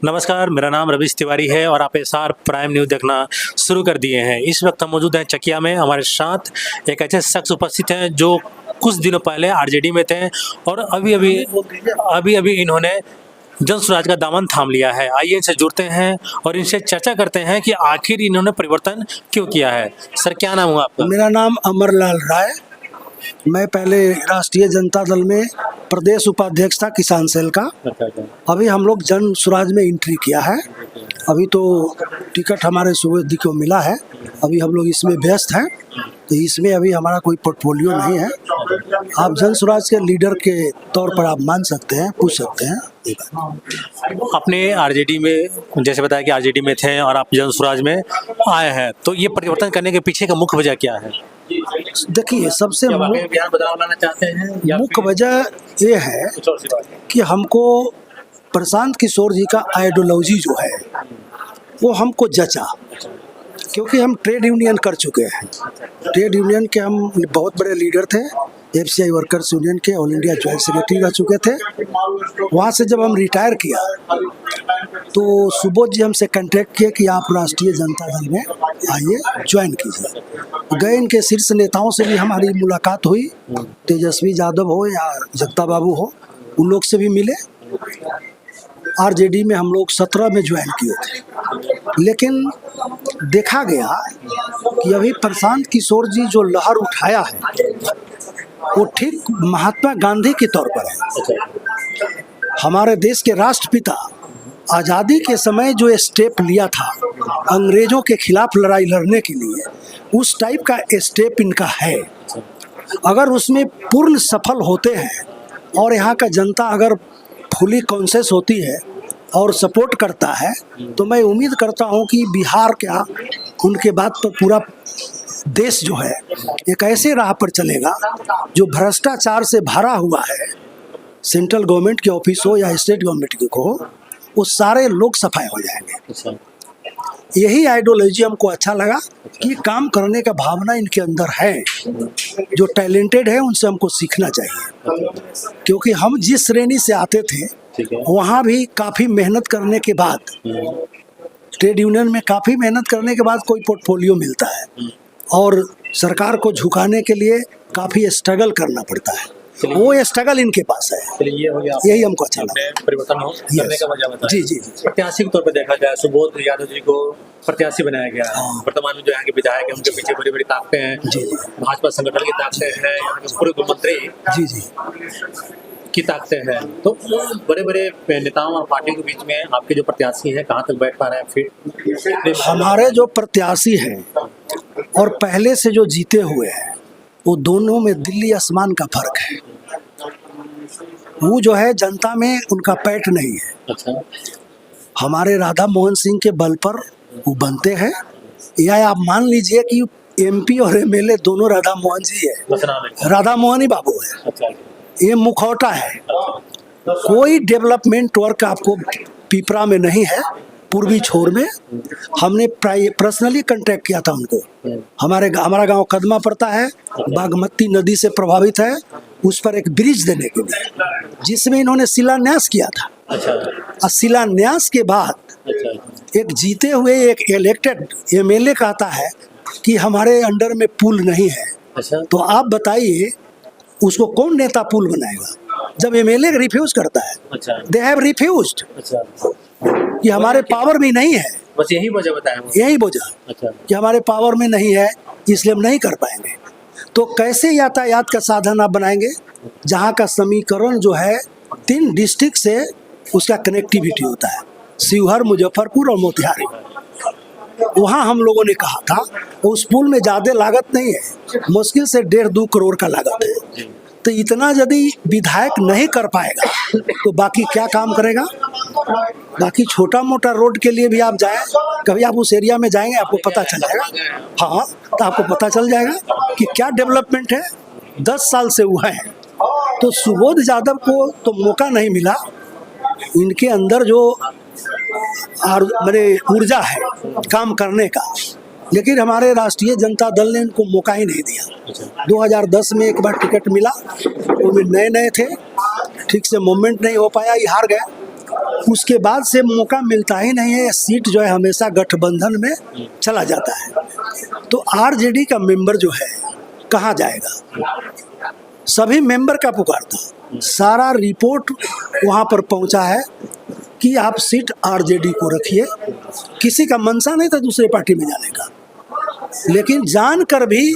नमस्कार, मेरा नाम रवीश तिवारी है और आप एसआर प्राइम न्यूज़ देखना शुरू कर दिए हैं। इस वक्त हम मौजूद हैं चकिया में। हमारे साथ एक ऐसे शख्स उपस्थित हैं जो कुछ दिनों पहले आरजेडी में थे और अभी इन्होंने जन स्वराज का दामन थाम लिया है। आइए इनसे जुड़ते हैं और इनसे चर्चा करते हैं कि आखिर इन्होंने परिवर्तन क्यों किया है। सर, क्या नाम हुआ आपका? मेरा नाम अमरलाल राय। मैं पहले राष्ट्रीय जनता दल में प्रदेश उपाध्यक्ष था किसान सेल का। अभी हम लोग जन स्वराज में एंट्री किया है। अभी तो टिकट हमारे सुवेदी को मिला है। अभी हम लोग इसमें व्यस्त हैं, तो इसमें अभी हमारा कोई पोर्टफोलियो नहीं है। आप जन स्वराज के लीडर के तौर पर आप मान सकते हैं, पूछ सकते हैं। अपने आरजेडी में, जैसे बताया कि आरजेडी में थे और आप जन स्वराज में आए हैं, तो ये परिवर्तन करने के पीछे का मुख्य वजह क्या है? देखिए, सबसे बदलाव लाना चाहते हैं मुख्य वजह ये है कि हमको प्रशांत किशोर जी का आइडियोलॉजी जो है वो हमको जचा, क्योंकि हम ट्रेड यूनियन कर चुके हैं। ट्रेड यूनियन के हम बहुत बड़े लीडर थे। एफसीआई वर्कर्स यूनियन के ऑल इंडिया जॉइंट सेक्रेटरी रह चुके थे। वहाँ से जब हम रिटायर किया तो सुबोध जी हमसे कांटेक्ट किए कि आप राष्ट्रीय जनता दल में आइए, ज्वाइन कीजिए। गए, इनके शीर्ष नेताओं से भी हमारी मुलाकात हुई। तेजस्वी यादव हो या जगता बाबू हो, उन लोग से भी मिले। आरजेडी में हम लोग 17 में ज्वाइन किए थे, लेकिन देखा गया कि अभी प्रशांत किशोर जी जो लहर उठाया है वो ठीक महात्मा गांधी के तौर पर है। हमारे देश के राष्ट्रपिता आज़ादी के समय जो स्टेप लिया था अंग्रेजों के खिलाफ लड़ाई लड़ने के लिए, उस टाइप का स्टेप इनका है। अगर उसमें पूर्ण सफल होते हैं और यहाँ का जनता अगर फुली कॉन्शियस होती है और सपोर्ट करता है, तो मैं उम्मीद करता हूँ कि बिहार क्या, उनके बाद तो पूरा देश जो है एक ऐसे राह पर चलेगा जो भ्रष्टाचार से भरा हुआ है। सेंट्रल गवर्नमेंट के ऑफिस हो या स्टेट गवर्नमेंट के हो, वो सारे लोग सफाई हो जाएंगे। यही आइडियोलॉजी हमको अच्छा लगा कि काम करने का भावना इनके अंदर है। जो टैलेंटेड है उनसे हमको सीखना चाहिए, क्योंकि हम जिस श्रेणी से आते थे वहाँ भी काफ़ी मेहनत करने के बाद, ट्रेड यूनियन में काफ़ी मेहनत करने के बाद कोई पोर्टफोलियो मिलता है और सरकार को झुकाने के लिए काफ़ी स्ट्रगल करना पड़ता है। वो स्ट्रगल इनके पास है। ये हो गया, यही हमको अच्छा लगा। परिवर्तन हो करने का वजह बताया। जी। प्रत्याशी के तौर पर देखा जाए, सुबोध यादव जी को प्रत्याशी बनाया गया है। वर्तमान में जो यहाँ के विधायक हैं उनके पीछे बड़ी बड़ी ताकतें हैं। जी। भाजपा संगठन की ताकतें हैं, यहाँ के पूर्व मंत्री जी की ताकतें हैं। तो बड़े बड़े नेताओं और पार्टियों के बीच में आपके जो प्रत्याशी हैं कहाँ तक बैठ पा रहे हैं? फिर हमारे जो प्रत्याशी हैं और पहले से जो जीते हुए हैं, वो दोनों में दिल्ली आसमान का फर्क है। वो जो है जनता में उनका पैठ नहीं है। अच्छा। हमारे राधा मोहन सिंह के बल पर वो बनते हैं, या आप मान लीजिए कि एमपी और एमएलए दोनों राधा मोहन जी है, राधा मोहन ही बाबू है। अच्छा। ये मुखौटा है। कोई डेवलपमेंट वर्क आपको पिपरा में नहीं है। पूर्वी छोर में हमने पर्सनली कांटेक्ट किया था उनको। हमारा गांव कदमा पड़ता है, बागमती नदी से प्रभावित है। उस पर एक ब्रिज देने के लिए, जिसमें इन्होंने शिलान्यास किया था। और शिलान्यास के बाद एक जीते हुए एक इलेक्टेड एमएलए कहता है कि हमारे अंडर में पुल नहीं है। तो आप बताइए उसको कौन नेता पुल बनाएगा जब एमएलए रिफ्यूज करता है? दे हैव रिफ्यूज्ड कि हमारे पावर में नहीं है। बस यही वजह बताया। यही वजह कि हमारे पावर में नहीं है, इसलिए हम नहीं कर पाएंगे। तो कैसे यातायात का साधन आप बनाएंगे जहाँ का समीकरण जो है 3 डिस्ट्रिक्ट से उसका कनेक्टिविटी होता है, शिवहर, मुजफ्फरपुर और मोतिहारी। वहाँ हम लोगों ने कहा था उस पुल में ज़्यादा लागत नहीं है, मुश्किल से 1.5-2 करोड़ का लागत है। तो इतना यदि विधायक नहीं कर पाएगा तो बाकी क्या काम करेगा? बाकी छोटा मोटा रोड के लिए भी आप जाएं, कभी आप उस एरिया में जाएंगे आपको पता चल जाएगा। हाँ, तो आपको पता चल जाएगा कि क्या डेवलपमेंट है। 10 साल से हुआ है। तो सुबोध यादव को तो मौका नहीं मिला। इनके अंदर जो मेरे ऊर्जा है काम करने का, लेकिन हमारे राष्ट्रीय जनता दल ने इनको मौका ही नहीं दिया। 2010 में एक बार टिकट मिला, वो भी नए थे, ठीक से मूवमेंट नहीं हो पाया, ये हार गए। उसके बाद से मौका मिलता ही नहीं है, सीट जो है हमेशा गठबंधन में चला जाता है। तो आरजेडी का मेंबर जो है कहाँ जाएगा? सभी मेंबर का पुकार था, सारा रिपोर्ट वहाँ पर पहुँचा है कि आप सीट आरजेडी को रखिए। किसी का मनसा नहीं था दूसरे पार्टी में जाने का, लेकिन जानकर भी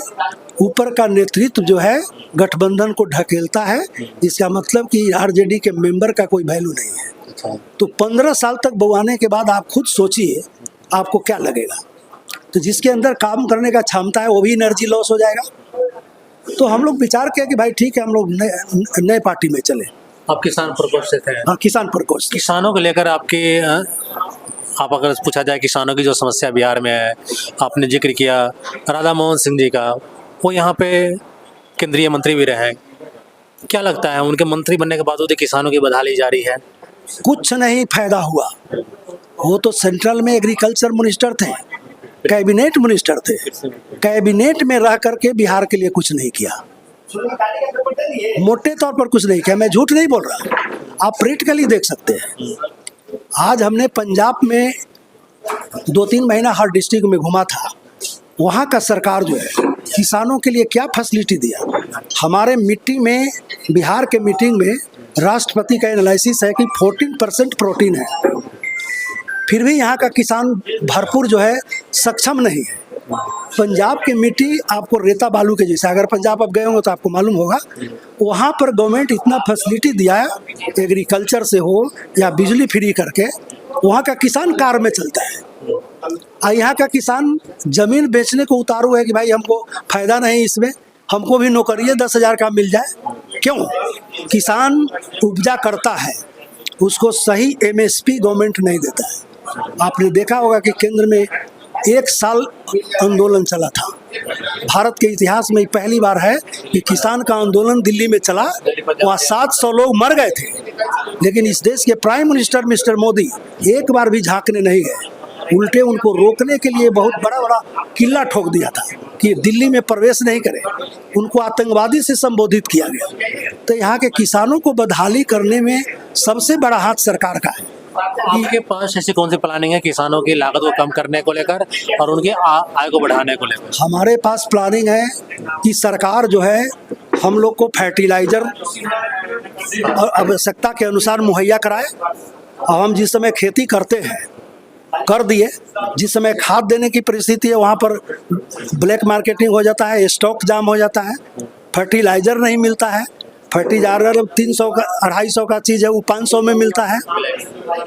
ऊपर का नेतृत्व जो है गठबंधन को ढकेलता है। इसका मतलब कि आरजेडी के मेंबर का कोई वैल्यू नहीं है। तो 15 साल तक बवाने के बाद आप खुद सोचिए आपको क्या लगेगा। तो जिसके अंदर काम करने का क्षमता है वो भी एनर्जी लॉस हो जाएगा। तो हम लोग विचार किया कि भाई ठीक है, हम लोग नए पार्टी में चले। आप किसान प्रकोष्ठ से थे? हाँ, किसान प्रकोष्ठ। किसानों को लेकर आपके आप अगर पूछा जाए किसानों की जो समस्या बिहार में है, आपने जिक्र किया राधा मोहन सिंह जी का, वो यहाँ पे केंद्रीय मंत्री भी रहे। क्या लगता है उनके मंत्री बनने के बावजूद किसानों की बदहाली जारी है? कुछ नहीं फायदा हुआ। वो तो सेंट्रल में एग्रीकल्चर मिनिस्टर थे, कैबिनेट मिनिस्टर थे, कैबिनेट में रह करके बिहार के लिए कुछ नहीं किया, मोटे तौर पर कुछ नहीं किया। मैं झूठ नहीं बोल रहा, आप प्रैक्टिकली देख सकते हैं। आज हमने पंजाब में 2-3 महीना हर डिस्ट्रिक्ट में घुमा था। वहाँ का सरकार जो है किसानों के लिए क्या फैसिलिटी दिया। हमारे मीटिंग में, बिहार के मीटिंग में राष्ट्रपति का एनालिसिस है कि 14% प्रोटीन है, फिर भी यहाँ का किसान भरपूर जो है सक्षम नहीं है। पंजाब की मिट्टी आपको रेता बालू के जैसा, अगर पंजाब आप गए होंगे तो आपको मालूम होगा, वहाँ पर गवर्नमेंट इतना फैसिलिटी दिया है, एग्रीकल्चर से हो या बिजली फ्री करके, वहाँ का किसान कार में चलता है। और यहाँ का किसान जमीन बेचने को उतारू है कि भाई हमको फायदा नहीं इसमें, हमको भी नौकरी 10,000 का मिल जाए। क्यों? किसान उपजा करता है, उसको सही एमएसपी गवर्नमेंट नहीं देता है। आपने देखा होगा कि केंद्र में 1 साल आंदोलन चला था। भारत के इतिहास में पहली बार है कि किसान का आंदोलन दिल्ली में चला, वहाँ 700 लोग मर गए थे, लेकिन इस देश के प्राइम मिनिस्टर मिस्टर मोदी एक बार भी झांकने नहीं गए। उल्टे उनको रोकने के लिए बहुत बड़ा किला ठोक दिया था कि दिल्ली में प्रवेश नहीं करें, उनको आतंकवादी से संबोधित किया गया। तो यहाँ के किसानों को बदहाली करने में सबसे बड़ा हाथ सरकार का है। आपके पास ऐसी कौन सी प्लानिंग है किसानों की लागत को कम करने को लेकर और उनके आय को बढ़ाने को लेकर? हमारे पास प्लानिंग है कि सरकार जो है हम लोग को फर्टिलाइजर आवश्यकता के अनुसार मुहैया कराए। और हम जिस समय खेती करते हैं कर दिए, जिस समय खाद देने की परिस्थिति है वहाँ पर ब्लैक मार्केटिंग हो जाता है, स्टॉक जाम हो जाता है, फर्टिलाइजर नहीं मिलता है। फर्टिलाइजर 300 का 250 का चीज़ है वो 500 में मिलता है,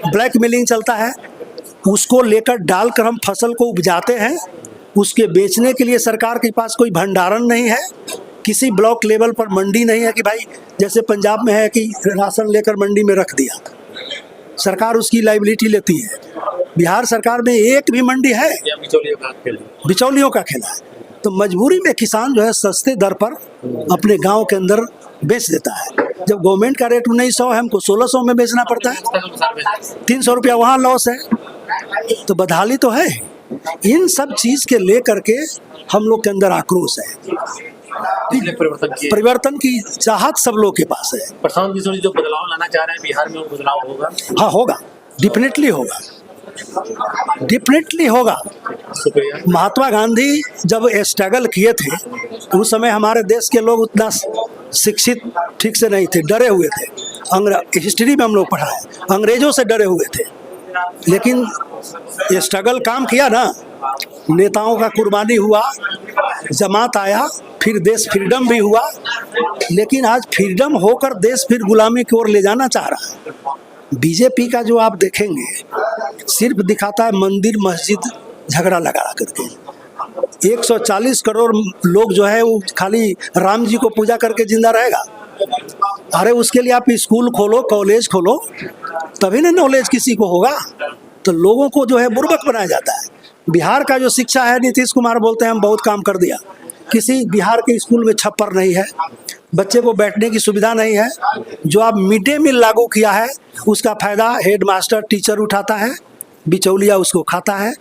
ब्लैक मिलिंग चलता है। उसको लेकर डालकर हम फसल को उपजाते हैं, उसके बेचने के लिए सरकार के पास कोई भंडारण नहीं है, किसी ब्लॉक लेवल पर मंडी नहीं है कि भाई जैसे पंजाब में है कि राशन लेकर मंडी में रख दिया, सरकार उसकी लायबिलिटी लेती है। बिहार सरकार में एक भी मंडी है, बिचौलियों का खेला है। तो मजबूरी में किसान जो है सस्ते दर पर अपने गांव के अंदर बेच देता है। जब गवर्नमेंट का रेट 1900 है, हमको 1600 में बेचना पड़ता है, 300 रुपया वहाँ लॉस है। तो बदहाली तो है। इन सब चीज़ के ले करके हम लोग के अंदर आक्रोश है, परिवर्तन की चाहत सब लोग के पास है। प्रशांत किशोर जो बदलाव लाना चाह रहे हैं बिहार में, वो बदलाव होगा? हाँ होगा, डेफिनेटली होगा, डेफिनेटली होगा। महात्मा गांधी जब स्ट्रगल किए थे उस समय हमारे देश के लोग उतना शिक्षित ठीक से नहीं थे, डरे हुए थे। हिस्ट्री में हम लोग पढ़ा है, अंग्रेजों से डरे हुए थे। लेकिन ये स्ट्रगल काम किया ना, नेताओं का कुर्बानी हुआ, जमात आया, फिर देश फ्रीडम भी हुआ। लेकिन आज फ्रीडम होकर देश फिर गुलामी की ओर ले जाना चाह रहा है। बीजेपी का जो आप देखेंगे सिर्फ दिखाता है मंदिर मस्जिद झगड़ा लगा करके। 140 करोड़ लोग जो है वो खाली राम जी को पूजा करके जिंदा रहेगा। अरे उसके लिए आप स्कूल खोलो, कॉलेज खोलो, तभी ना नॉलेज किसी को होगा। तो लोगों को जो है बुर्बक बनाया जाता है। बिहार का जो शिक्षा है, नीतीश कुमार बोलते हैं हम बहुत काम कर दिया, किसी बिहार के स्कूल में छप्पर नहीं है, बच्चे को बैठने की सुविधा नहीं है। जो आप मिड डे मील लागू किया है उसका फायदा हेड मास्टर टीचर उठाता है, बिचौलिया उसको खाता है।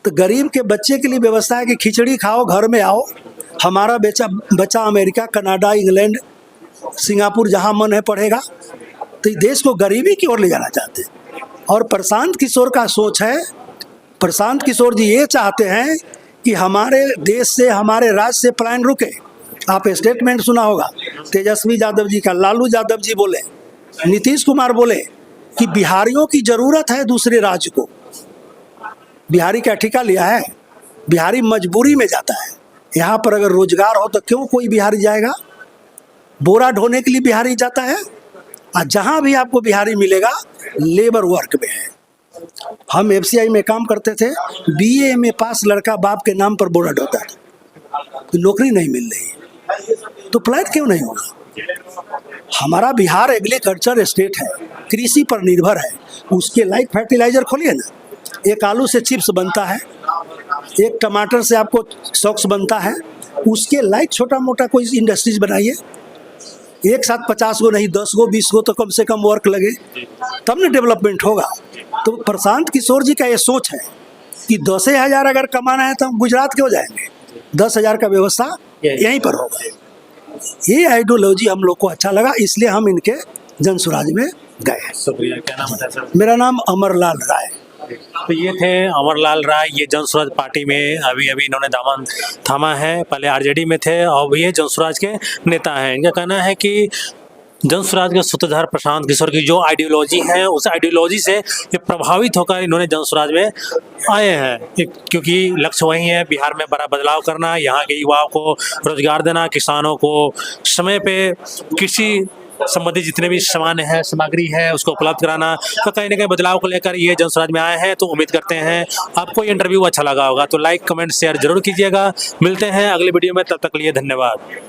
तो गरीब के बच्चे के लिए व्यवस्था है कि खिचड़ी खाओ, घर में आओ, हमारा बच्चा अमेरिका, कनाडा, इंग्लैंड, सिंगापुर जहाँ मन है पढ़ेगा। तो देश को गरीबी की ओर ले जाना चाहते हैं। और प्रशांत किशोर का सोच है, प्रशांत किशोर जी ये चाहते हैं कि हमारे देश से, हमारे राज्य से पलायन रुके। आप स्टेटमेंट सुना होगा तेजस्वी यादव जी का, लालू यादव जी बोले, नीतीश कुमार बोले कि बिहारियों की जरूरत है दूसरे राज्य को। बिहारी क्या ठेका लिया है? बिहारी मजबूरी में जाता है। यहाँ पर अगर रोजगार हो तो क्यों कोई बिहारी जाएगा? बोरा ढोने के लिए बिहारी जाता है। और जहाँ भी आपको बिहारी मिलेगा लेबर वर्क में है। हम एफसीआई में काम करते थे, बीए में पास लड़का बाप के नाम पर बोरा ढोता था, तो नौकरी नहीं मिल रही, तो फ्लैट क्यों नहीं होगा? हमारा बिहार एग्रीकल्चर स्टेट है, कृषि पर निर्भर है। उसके लाइक फर्टिलाइजर खोलिए ना, एक आलू से चिप्स बनता है, एक टमाटर से आपको सॉक्स बनता है, उसके लाइक छोटा मोटा कोई इंडस्ट्रीज बनाइए। एक साथ 50 गो नहीं, 10 गो 20 गो तो कम से कम वर्क लगे, तब ना डेवलपमेंट होगा। तो प्रशांत किशोर जी का ये सोच है कि 10,000 अगर कमाना है तो हम गुजरात क्यों जाएंगे, 10,000 का व्यवस्था यहीं पर होगा। ये आइडियोलॉजी हम लोग को अच्छा लगा, इसलिए हम इनके जन स्वराज में गए। शुक्रिया। क्या नाम है सर? मेरा नाम अमरलाल राय। तो ये थे अमरलाल राय, ये जन स्वराज पार्टी में अभी इन्होंने दामन थामा है। पहले आरजेडी में थे और ये जन स्वराज के नेता हैं। इनका कहना है कि जन स्वराज के सूत्रधार प्रशांत किशोर की जो आइडियोलॉजी है, उस आइडियोलॉजी से ये प्रभावित होकर इन्होंने जन स्वराज में आए हैं, क्योंकि लक्ष्य वही है, बिहार में बड़ा बदलाव करना, यहाँ के युवाओं को रोजगार देना, किसानों को समय पे कृषि संबंधित जितने भी सामान है, सामग्री है, उसको उपलब्ध कराना। तो कहीं ना कहीं बदलाव को लेकर ये जन स्वराज में आए हैं। तो उम्मीद करते हैं आपको ये इंटरव्यू अच्छा लगा होगा। तो लाइक, कमेंट, शेयर जरूर कीजिएगा। मिलते हैं अगले वीडियो में, तब तक के लिए धन्यवाद।